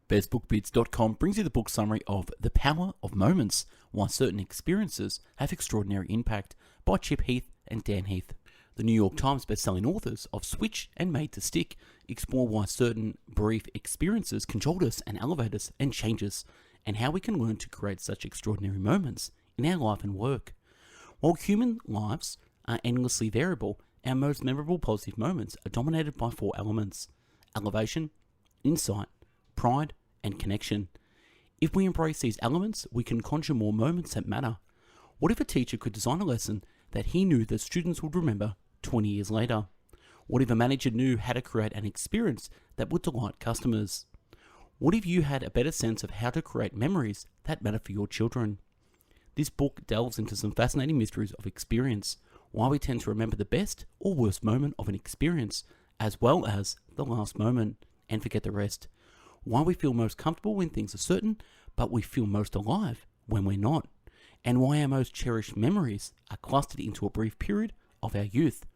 bestbookbits.com brings you the book summary of The Power of Moments, Why Certain Experiences Have Extraordinary Impact by Chip Heath and Dan Heath. The New York Times best-selling authors of Switch and Made to Stick explore why certain brief experiences can jolt us and elevate us and change us, and how we can learn to create such extraordinary moments in our life and work. While human lives are endlessly variable, our most memorable positive moments are dominated by four elements: elevation, insight, pride, and connection. If we embrace these elements, we can conjure more moments that matter. What if a teacher could design a lesson that he knew that students would remember 20 years later? What if a manager knew how to create an experience that would delight customers? What if you had a better sense of how to create memories that matter for your children? This book delves into some fascinating mysteries of experience, why we tend to remember the best or worst moment of an experience, as well as the last moment, and forget the rest. Why we feel most comfortable when things are certain, but we feel most alive when we're not. And why our most cherished memories are clustered into a brief period of our youth.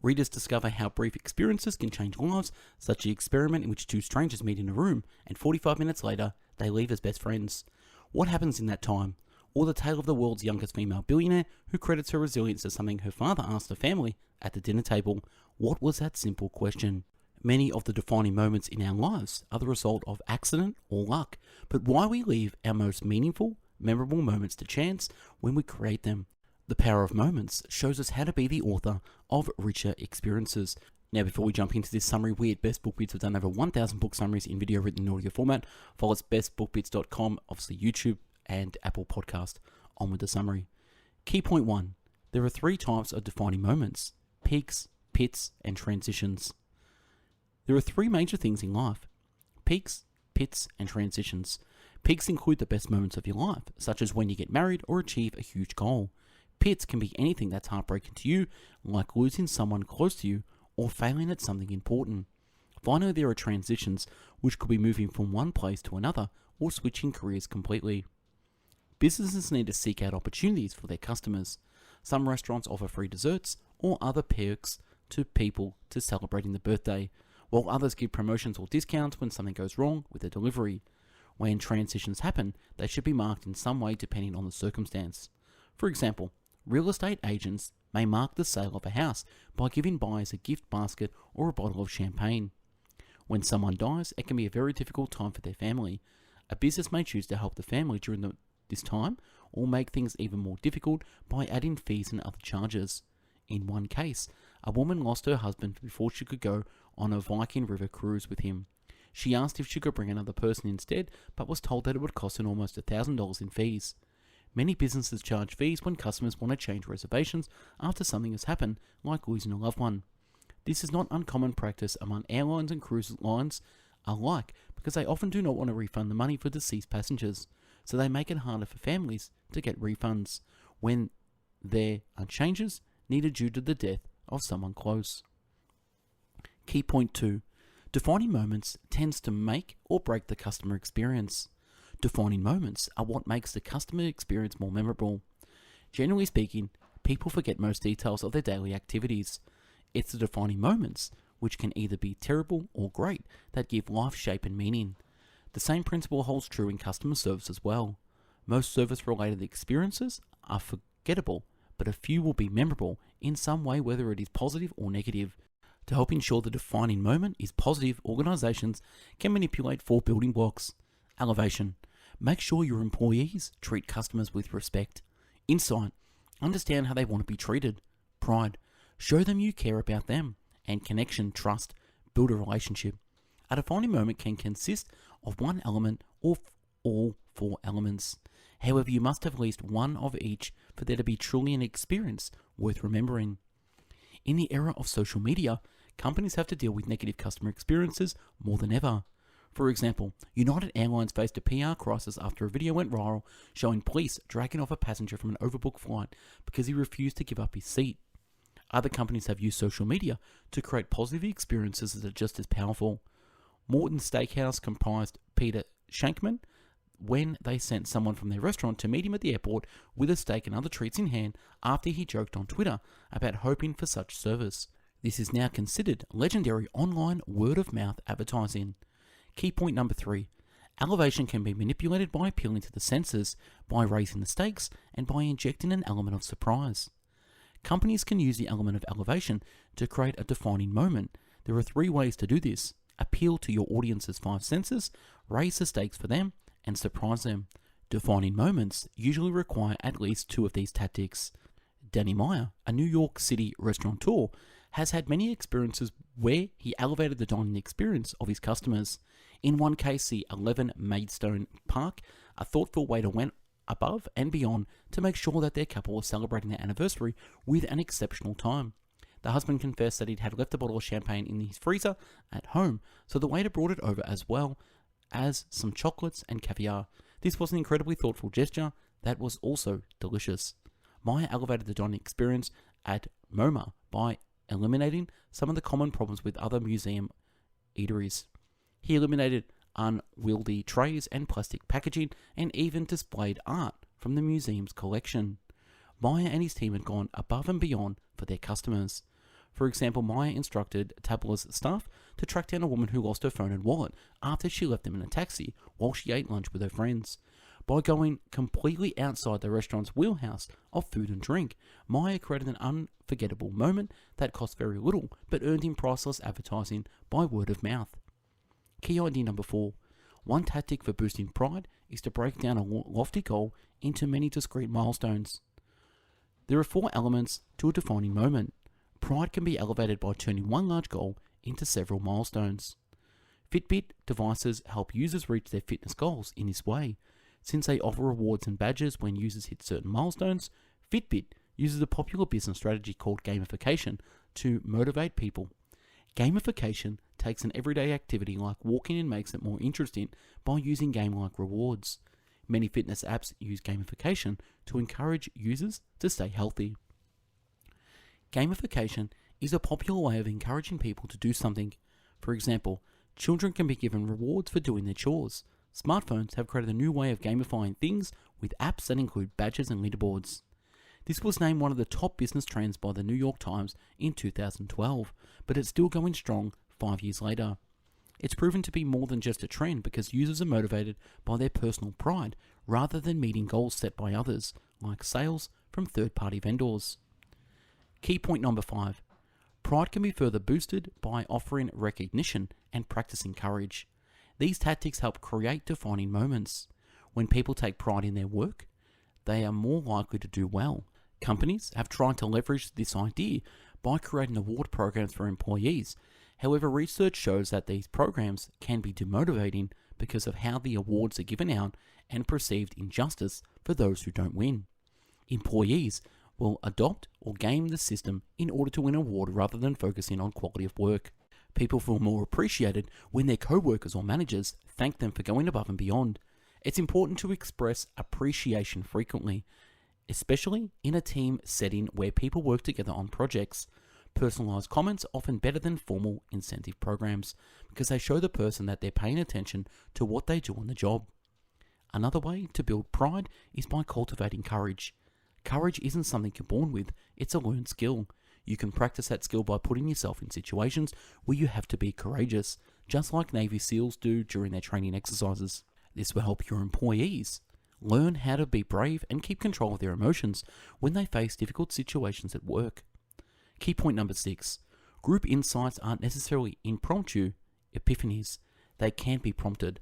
Readers discover how brief experiences can change lives, such as the experiment in which two strangers meet in a room and 45 minutes later they leave as best friends. What happens in that time? Or the tale of the world's youngest female billionaire who credits her resilience to something her father asked her family at the dinner table. What was that simple question? Many of the defining moments in our lives are the result of accident or luck, but why we leave our most meaningful, memorable moments to chance when we create them. The Power of Moments shows us how to be the author of richer experiences. Now, before we jump into this summary, we at Best Book Bits have done over 1,000 book summaries in video, written, and audio format. Follow us bestbookbits.com, obviously YouTube and Apple Podcast. On with the summary. Key point 1. There are 3 types of defining moments: peaks, pits, and transitions. There are 3 major things in life: peaks, pits, and transitions. Peaks include the best moments of your life, such as when you get married or achieve a huge goal. Pits can be anything that's heartbreaking to you, like losing someone close to you or failing at something important. Finally, there are transitions, which could be moving from one place to another or switching careers completely. Businesses need to seek out opportunities for their customers. Some restaurants offer free desserts or other perks to people to celebrating the birthday, while others give promotions or discounts when something goes wrong with the delivery. When transitions happen, they should be marked in some way depending on the circumstance. For example, real estate agents may mark the sale of a house by giving buyers a gift basket or a bottle of champagne. When someone dies, it can be a very difficult time for their family. A business may choose to help the family during this time, or make things even more difficult by adding fees and other charges. In one case, a woman lost her husband before she could go on a Viking River cruise with him. She asked if she could bring another person instead, but was told that it would cost her almost $1,000 in fees. Many businesses charge fees when customers want to change reservations after something has happened, like losing a loved one. This is not uncommon practice among airlines and cruise lines alike, because they often do not want to refund the money for deceased passengers, so they make it harder for families to get refunds when there are changes needed due to the death of someone close. Key point 2. Defining moments tends to make or break the customer experience. Defining moments are what makes the customer experience more memorable. Generally speaking, people forget most details of their daily activities. It's the defining moments, which can either be terrible or great, that give life shape and meaning. The same principle holds true in customer service as well. Most service-related experiences are forgettable, but a few will be memorable in some way, whether it is positive or negative. To help ensure the defining moment is positive, organizations can manipulate 4 building blocks. Elevation. Make sure your employees treat customers with respect. Insight. Understand how they want to be treated. Pride. Show them you care about them. And connection, trust. Build a relationship. A defining moment can consist of one element or all 4 elements. However, you must have at least one of each for there to be truly an experience worth remembering. In the era of social media, companies have to deal with negative customer experiences more than ever. For example, United Airlines faced a PR crisis after a video went viral showing police dragging off a passenger from an overbooked flight because he refused to give up his seat. Other companies have used social media to create positive experiences that are just as powerful. Morton Steakhouse comprised Peter Shankman when they sent someone from their restaurant to meet him at the airport with a steak and other treats in hand after he joked on Twitter about hoping for such service. This is now considered legendary online word-of-mouth advertising. Key point number 3. Elevation can be manipulated by appealing to the senses, by raising the stakes, and by injecting an element of surprise. Companies can use the element of elevation to create a defining moment. There are 3 ways to do this: appeal to your audience's 5 senses, raise the stakes for them, and surprise them. Defining moments usually require at least 2 of these tactics. Danny Meyer, a New York City restaurateur, has had many experiences where he elevated the dining experience of his customers. In one case, the 11 Maidstone Park, a thoughtful waiter went above and beyond to make sure that their couple was celebrating their anniversary with an exceptional time. The husband confessed that he'd had left a bottle of champagne in his freezer at home, so the waiter brought it over as well as some chocolates and caviar. This was an incredibly thoughtful gesture that was also delicious. Meyer elevated the dining experience at MoMA by eliminating some of the common problems with other museum eateries. He eliminated unwieldy trays and plastic packaging, and even displayed art from the museum's collection. Meyer and his team had gone above and beyond for their customers. For example, Meyer instructed Tabla's staff to track down a woman who lost her phone and wallet after she left them in a taxi while she ate lunch with her friends. By going completely outside the restaurant's wheelhouse of food and drink, Meyer created an unforgettable moment that cost very little but earned him priceless advertising by word of mouth. Key idea number 4. One tactic for boosting pride is to break down a lofty goal into many discrete milestones. There are 4 elements to a defining moment. Pride can be elevated by turning one large goal into several milestones. Fitbit devices help users reach their fitness goals in this way. Since they offer rewards and badges when users hit certain milestones, Fitbit uses a popular business strategy called gamification to motivate people. Gamification takes an everyday activity like walking and makes it more interesting by using game-like rewards. Many fitness apps use gamification to encourage users to stay healthy. Gamification is a popular way of encouraging people to do something. For example, children can be given rewards for doing their chores. Smartphones have created a new way of gamifying things with apps that include badges and leaderboards. This was named one of the top business trends by the New York Times in 2012, but it's still going strong 5 years later. It's proven to be more than just a trend because users are motivated by their personal pride rather than meeting goals set by others, like sales from third-party vendors. Key point number 5. Pride can be further boosted by offering recognition and practicing courage. These tactics help create defining moments. When people take pride in their work, they are more likely to do well. Companies have tried to leverage this idea by creating award programs for employees. However, research shows that these programs can be demotivating because of how the awards are given out and perceived injustice for those who don't win. Employees will adopt or game the system in order to win an award rather than focusing on quality of work. People feel more appreciated when their co-workers or managers thank them for going above and beyond. It's important to express appreciation frequently, especially in a team setting where people work together on projects. Personalized comments are often better than formal incentive programs because they show the person that they're paying attention to what they do on the job. Another way to build pride is by cultivating courage. Courage isn't something you're born with, it's a learned skill. You can practice that skill by putting yourself in situations where you have to be courageous, just like Navy SEALs do during their training exercises. This will help your employees learn how to be brave and keep control of their emotions when they face difficult situations at work. Key point number 6. Group insights aren't necessarily impromptu epiphanies. They can be prompted.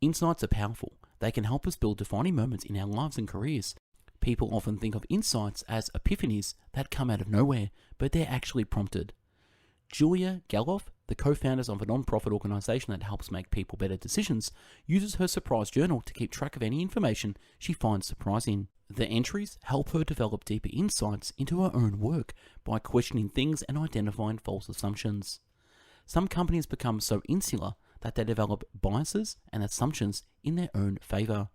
Insights are powerful. They can help us build defining moments in our lives and careers. People often think of insights as epiphanies that come out of nowhere, but they're actually prompted. Julia Galoff, the co-founder of a non-profit organization that helps make people better decisions, uses her surprise journal to keep track of any information she finds surprising. The entries help her develop deeper insights into her own work by questioning things and identifying false assumptions. Some companies become so insular that they develop biases and assumptions in their own favor.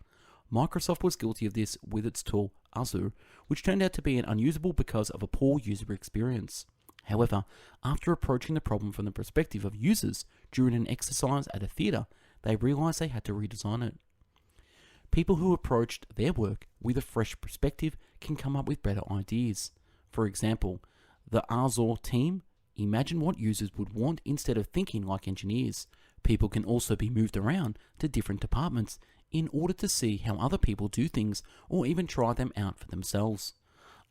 Microsoft was guilty of this with its tool Azure, which turned out to be unusable because of a poor user experience. However, after approaching the problem from the perspective of users during an exercise at a theatre, they realized they had to redesign it. People who approached their work with a fresh perspective can come up with better ideas. For example, the Azure team imagined what users would want instead of thinking like engineers. People can also be moved around to different departments in order to see how other people do things or even try them out for themselves.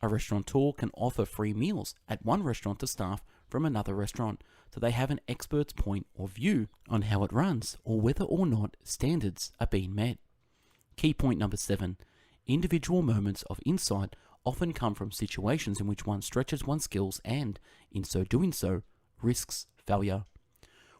A restaurateur can offer free meals at one restaurant to staff from another restaurant, so they have an expert's point of view on how it runs or whether or not standards are being met. Key point number 7. Individual moments of insight often come from situations in which one stretches one's skills and, in so doing so, risks failure.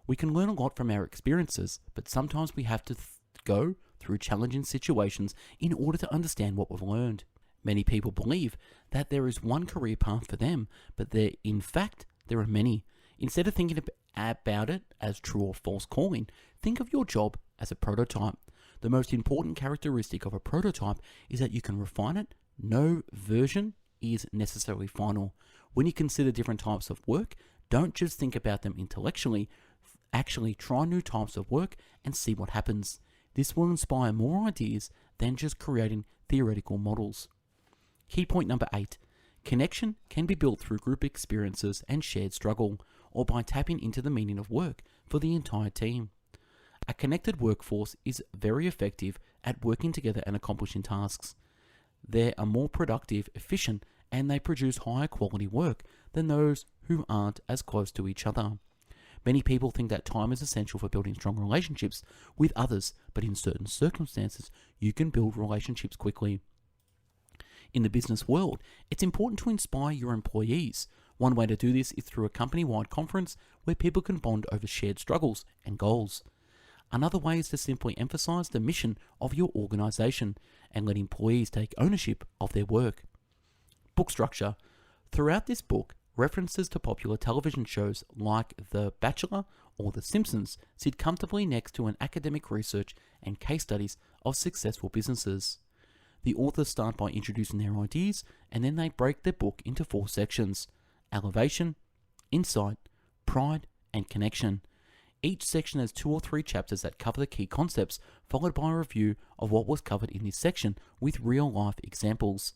We can learn a lot from our experiences, but sometimes we have to go through challenging situations in order to understand what we've learned. Many people believe that there is one career path for them, but in fact, there are many. Instead of thinking about it as true or false calling, think of your job as a prototype. The most important characteristic of a prototype is that you can refine it. No version is necessarily final. When you consider different types of work, don't just think about them intellectually. Actually try new types of work and see what happens. This will inspire more ideas than just creating theoretical models. Key point number 8. Connection can be built through group experiences and shared struggle, or by tapping into the meaning of work for the entire team. A connected workforce is very effective at working together and accomplishing tasks. They are more productive, efficient, and they produce higher quality work than those who aren't as close to each other. Many people think that time is essential for building strong relationships with others, but in certain circumstances, you can build relationships quickly. In the business world, it's important to inspire your employees. One way to do this is through a company-wide conference where people can bond over shared struggles and goals. Another way is to simply emphasize the mission of your organization and let employees take ownership of their work. Book structure. Throughout this book, references to popular television shows like The Bachelor or The Simpsons sit comfortably next to an academic research and case studies of successful businesses. The authors start by introducing their ideas, and then they break their book into 4 sections: elevation, insight, pride, and connection. Each section has 2 or 3 chapters that cover the key concepts, followed by a review of what was covered in this section with real-life examples.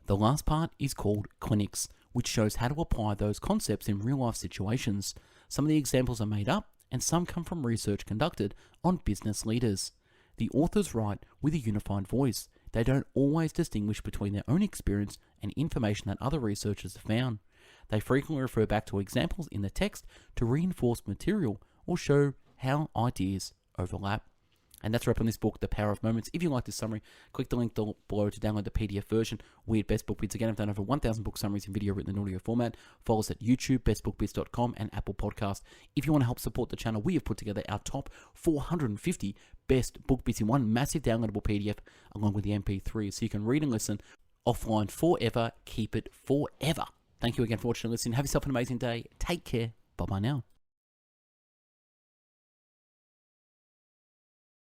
The last part is called Clinics, which shows how to apply those concepts in real-life situations. Some of the examples are made up, and some come from research conducted on business leaders. The authors write with a unified voice. They don't always distinguish between their own experience and information that other researchers have found. They frequently refer back to examples in the text to reinforce material or show how ideas overlap. And that's a wrap on this book, The Power of Moments. If you like this summary, click the link below to download the PDF version. We at Best Book Bits, again, have done over 1,000 book summaries in video written in audio format. Follow us at YouTube, bestbookbits.com, and Apple Podcast. If you want to help support the channel, we have put together our top 450 best book bits in one massive downloadable PDF, along with the MP3, so you can read and listen offline forever. Keep it forever. Thank you again for watching and listening. Have yourself an amazing day. Take care. Bye-bye now.